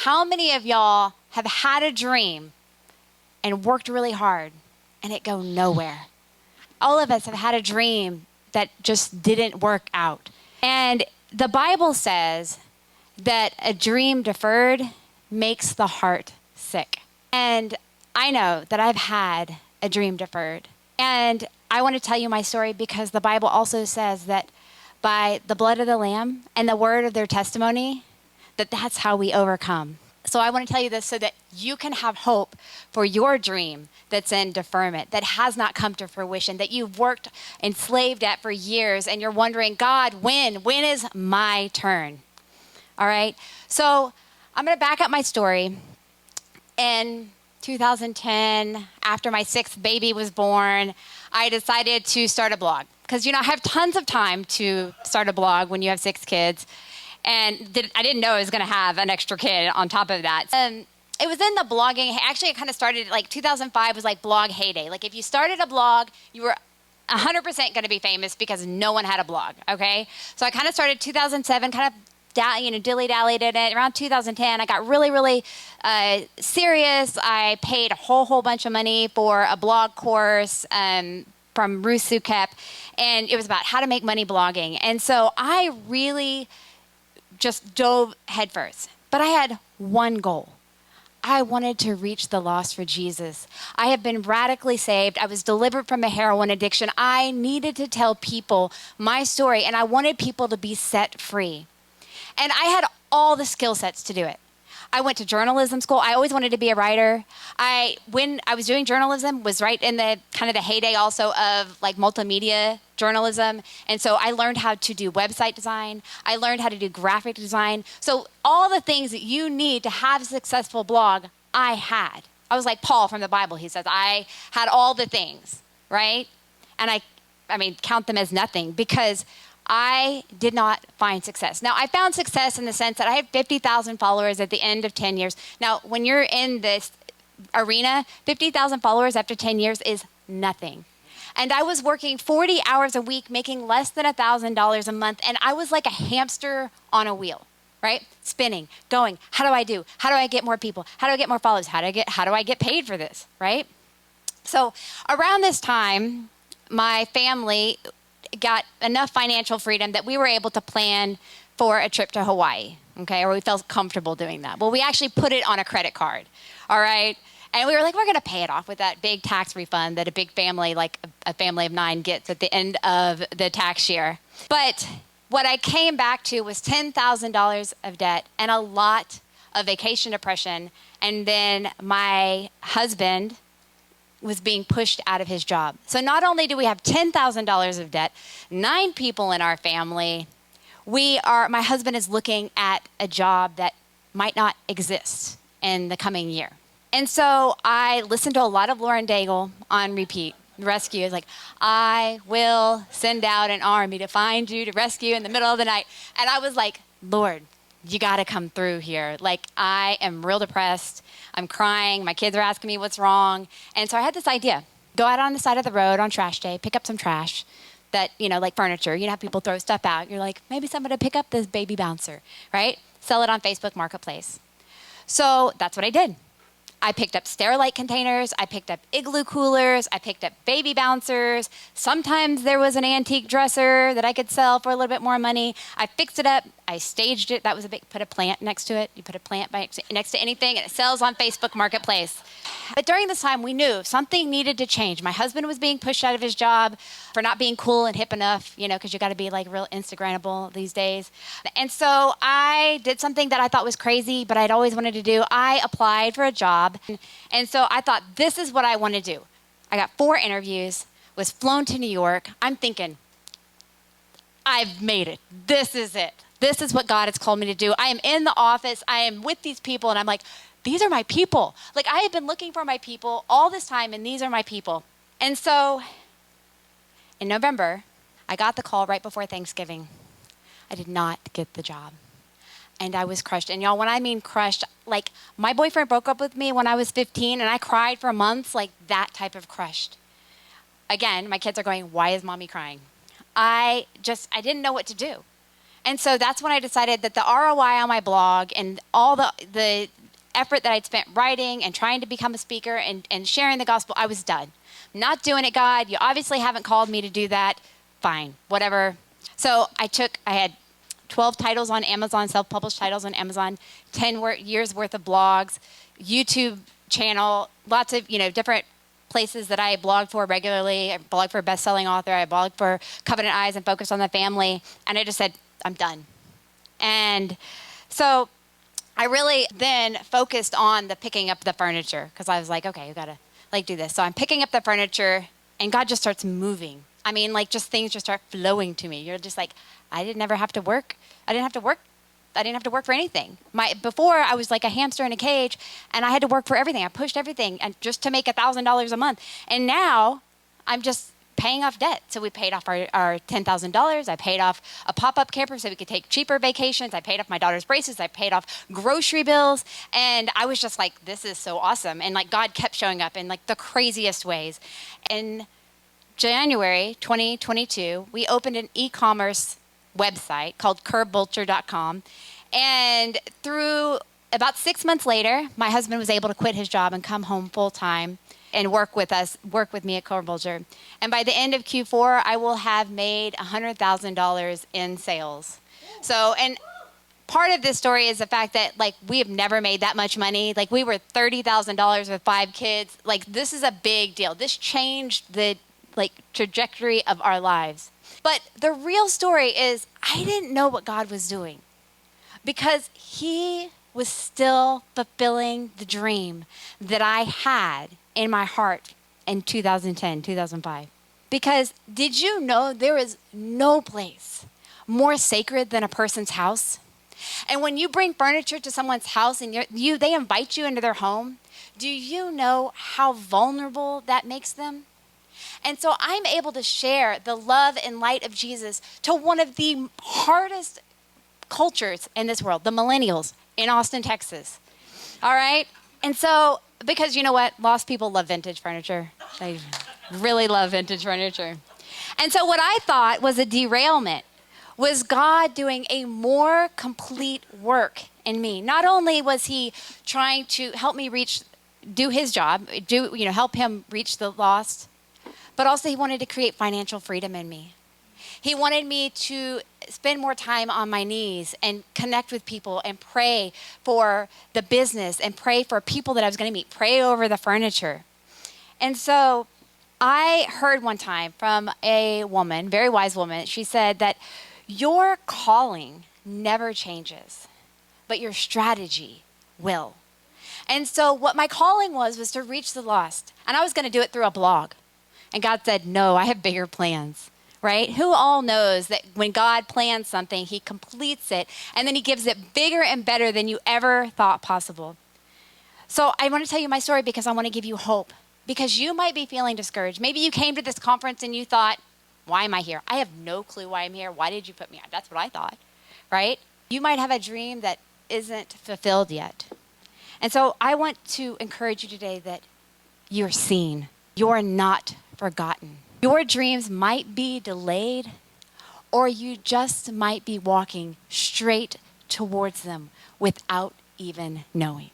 how many of y'all have had a dream and worked really hard and it go nowhere? All of us have had a dream that just didn't work out. And the Bible says that a dream deferred makes the heart sick. And I know that I've had a dream deferred. And I want to tell you my story because the Bible also says that by the blood of the Lamb and the word of their testimony, that's how we overcome. So I want to tell you this so that you can have hope for your dream that's in deferment, that has not come to fruition, that you've worked and slaved at for years, and you're wondering, God, when is my turn? All right? So I'm going to back up my story. In 2010, after my 6th baby was born, I decided to start a blog. Because, I have tons of time to start a blog when you have 6 kids. And I didn't know I was going to have an extra kid on top of that. It was in the blogging. Actually, it kind of started 2005 was like blog heyday. Like if you started a blog, you were 100% going to be famous because no one had a blog, okay? So I kind of started 2007, kind of dilly-dallied in it. Around 2010, I got really, really serious. I paid a whole bunch of money for a blog course from Ruth Sukep, and it was about how to make money blogging. And so I really just dove headfirst. But I had one goal. I wanted to reach the lost for Jesus. I have been radically saved. I was delivered from a heroin addiction. I needed to tell people my story, and I wanted people to be set free. And I had all the skill sets to do it. I went to journalism school. I always wanted to be a writer. When I was doing journalism, was right in the kind of the heyday also of like multimedia journalism. And so I learned how to do website design. I learned how to do graphic design. So all the things that you need to have a successful blog, I had. I was like Paul from the Bible. He says, I had all the things, right? And I mean, count them as nothing because I did not find success. Now, I found success in the sense that I had 50,000 followers at the end of 10 years. Now, when you're in this arena, 50,000 followers after 10 years is nothing. And I was working 40 hours a week, making less than $1,000 a month, and I was like a hamster on a wheel, right? Spinning, going, how do I do? How do I get more people? How do I get more followers? How do I get paid for this, right? So around this time, my family got enough financial freedom that we were able to plan for a trip to Hawaii, okay? Or we felt comfortable doing that. Well, we actually put it on a credit card, all right? And we were like, we're going to pay it off with that big tax refund that a big family, like a family of 9, gets at the end of the tax year. But what I came back to was $10,000 of debt and a lot of vacation depression. And then my husband was being pushed out of his job. So not only do we have $10,000 of debt, 9 people in our family, my husband is looking at a job that might not exist in the coming year. And so I listened to a lot of Lauren Daigle on repeat. Rescue is like, I will send out an army to find you, to rescue in the middle of the night. And I was like, Lord, you got to come through here. Like, I am real depressed. I'm crying. My kids are asking me what's wrong. And so I had this idea. Go out on the side of the road on trash day, pick up some trash that, like furniture. You know how people throw stuff out. You're like, maybe somebody pick up this baby bouncer, right? Sell it on Facebook Marketplace. So that's what I did. I picked up Sterilite containers, I picked up igloo coolers, I picked up baby bouncers. Sometimes there was an antique dresser that I could sell for a little bit more money. I fixed it up, I staged it. That was put a plant next to it. You put a plant next to anything and it sells on Facebook Marketplace. But during this time, we knew something needed to change. My husband was being pushed out of his job for not being cool and hip enough, because you got to be like real Instagrammable these days. And so I did something that I thought was crazy, but I'd always wanted to do. I applied for a job. And so I thought, this is what I want to do. I got 4 interviews, was flown to New York. I'm thinking, I've made it. This is it. This is what God has called me to do. I am in the office. I am with these people, and I'm like, these are my people. Like, I have been looking for my people all this time, and these are my people. And so in November, I got the call right before Thanksgiving. I did not get the job. And I was crushed. And y'all, when I mean crushed, like my boyfriend broke up with me when I was 15 and I cried for months, like that type of crushed. Again, my kids are going, why is mommy crying? I didn't know what to do. And so that's when I decided that the ROI on my blog and all the effort that I'd spent writing and trying to become a speaker and sharing the gospel, I was done. I'm not doing it, God. You obviously haven't called me to do that. Fine, whatever. So I had 12 titles on Amazon, self-published titles on Amazon, 10 years worth of blogs, YouTube channel, lots of, different places that I blogged for regularly. I blogged for a best-selling author. I blogged for Covenant Eyes and Focus on the Family. And I just said, I'm done. And so I really then focused on the picking up the furniture because I was like, okay, you got to do this. So I'm picking up the furniture and God just starts moving. I mean, just things just start flowing to me. You're just like, I didn't ever have to work. I didn't have to work for anything. Before I was like a hamster in a cage and I had to work for everything. I pushed everything and just to make $1,000 a month. And now I'm just paying off debt. So we paid off our $10,000. I paid off a pop-up camper so we could take cheaper vacations. I paid off my daughter's braces. I paid off grocery bills. And I was just like, this is so awesome. And God kept showing up in the craziest ways. In January 2022, we opened an e-commerce website called curbvulture.com. And through about 6 months later, my husband was able to quit his job and come home full-time and work with me at Curb Vulture. And by the end of Q4, I will have made $100,000 in sales. So, and part of this story is the fact that we have never made that much money. We were $30,000 with 5 kids. This is a big deal. This changed the trajectory of our lives. But the real story is I didn't know what God was doing because he was still fulfilling the dream that I had in my heart in 2010, 2005. Because did you know there is no place more sacred than a person's house? And when you bring furniture to someone's house and they invite you into their home, do you know how vulnerable that makes them? And so I'm able to share the love and light of Jesus to one of the hardest cultures in this world, the millennials in Austin, Texas. All right? And so, because you know what? Lost people love vintage furniture. They really love vintage furniture. And so what I thought was a derailment was God doing a more complete work in me. Not only was he trying to help me do his job, help him reach the lost, but also he wanted to create financial freedom in me. He wanted me to spend more time on my knees and connect with people and pray for the business and pray for people that I was going to meet, pray over the furniture. And so I heard one time from a woman, very wise woman, she said that your calling never changes, but your strategy will. And so what my calling was to reach the lost. And I was going to do it through a blog. And God said, no, I have bigger plans, right? Who all knows that when God plans something, he completes it, and then he gives it bigger and better than you ever thought possible. So I want to tell you my story because I want to give you hope, because you might be feeling discouraged. Maybe you came to this conference and you thought, why am I here? I have no clue why I'm here. Why did you put me on? That's what I thought, right? You might have a dream that isn't fulfilled yet. And so I want to encourage you today that you're seen. You're not forgotten. Your dreams might be delayed, or you just might be walking straight towards them without even knowing.